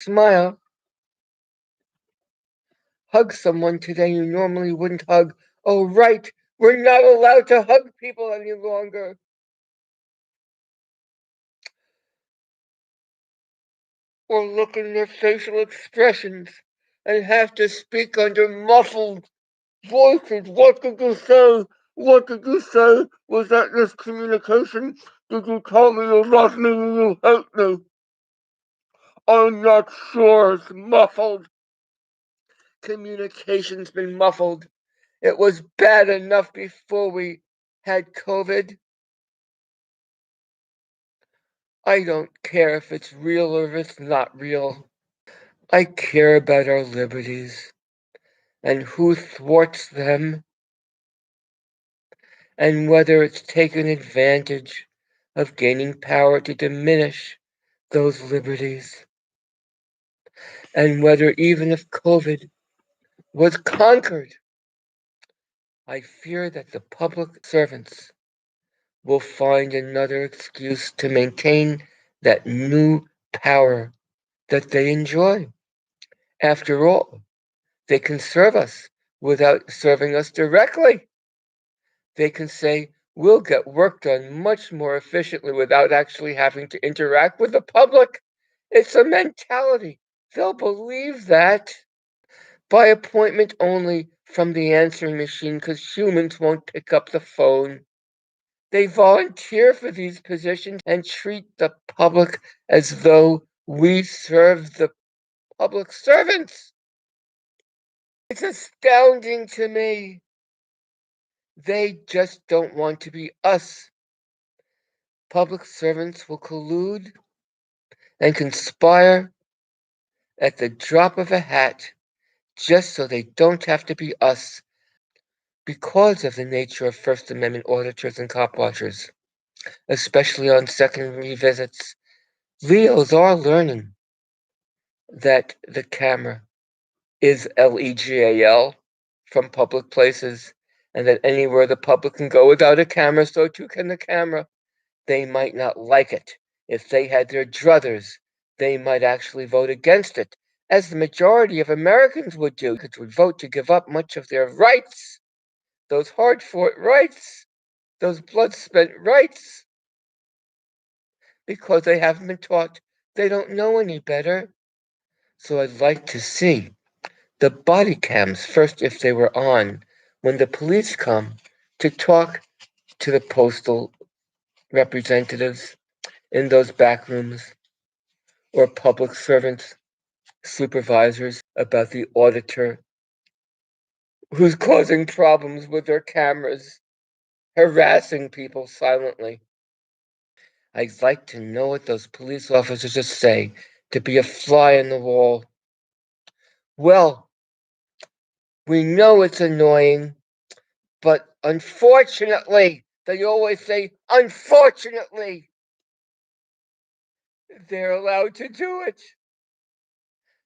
Smile. Hug someone today you normally wouldn't hug. Oh, right, we're not allowed to hug people any longer. Or look in their facial expressions and have to speak under muffled voices. What did you say? What did you say? Was that miscommunication? Did you tell me you love me and you hate me? I'm not sure. It's muffled. Communication's been muffled. It was bad enough before we had COVID. I don't care if it's real or if it's not real. I care about our liberties and who thwarts them and whether it's taken advantage of gaining power to diminish those liberties, and whether even if COVID was conquered, I fear that the public servants will find another excuse to maintain that new power that they enjoy. After all, they can serve us without serving us directly. They can say, we'll get work done much more efficiently without actually having to interact with the public. It's a mentality. They'll believe that. By appointment only from the answering machine because humans won't pick up the phone. They volunteer for these positions and treat the public as though we serve the public servants. It's astounding to me. They just don't want to be us. Public servants will collude and conspire at the drop of a hat just so they don't have to be us because of the nature of First Amendment auditors and cop watchers, especially on second revisits. Leos are learning that the camera is legal from public places, and that anywhere the public can go without a camera, so too can the camera. They might not like it. If they had their druthers, they might actually vote against it, as the majority of Americans would do. Would vote to give up much of their rights, those hard-fought rights, those blood-spent rights, because they haven't been taught. They don't know any better. So I'd like to see the body cams first, if they were on, when the police come to talk to the postal representatives in those back rooms, or public servants, supervisors, about the auditor who's causing problems with their cameras, harassing people silently. I'd like to know what those police officers just say, to be a fly in the wall. Well, we know it's annoying, but unfortunately, they always say, unfortunately, they're allowed to do it.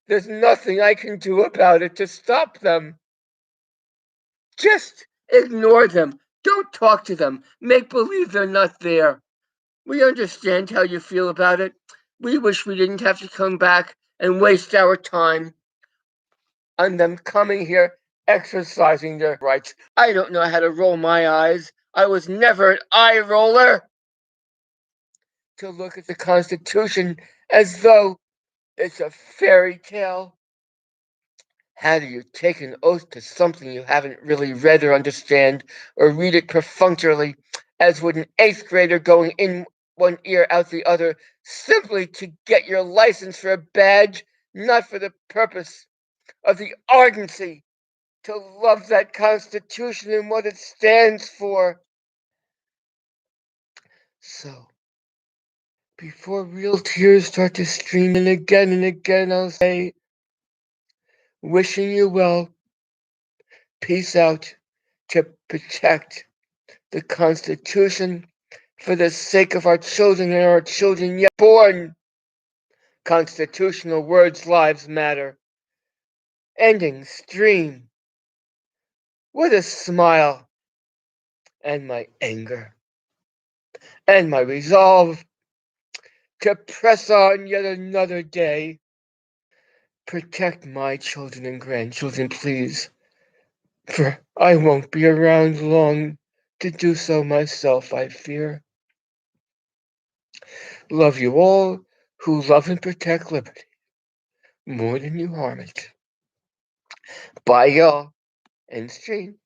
There's nothing I can do about it to stop them. Just ignore them. Don't talk to them. Make believe they're not there. We understand how you feel about it. We wish we didn't have to come back and waste our time on them coming here exercising their rights. I don't know how to roll my eyes. I was never an eye roller. To look at the Constitution as though it's a fairy tale. How do you take an oath to something you haven't really read or understand, or read it perfunctorily, as would an eighth grader going in one ear out the other, simply to get your license for a badge, not for the purpose of the ardency to love that Constitution and what it stands for? So, before real tears start to stream in again and again, I'll say, wishing you well, peace out, to protect the Constitution for the sake of our children and our children yet born. Constitutional words, lives matter. Ending stream with a smile and my anger and my resolve to press on yet another day Protect my children and grandchildren, please, for I won't be around long to do so myself, I fear. Love you all who love and protect liberty more than you harm it. Bye, y'all, and stream.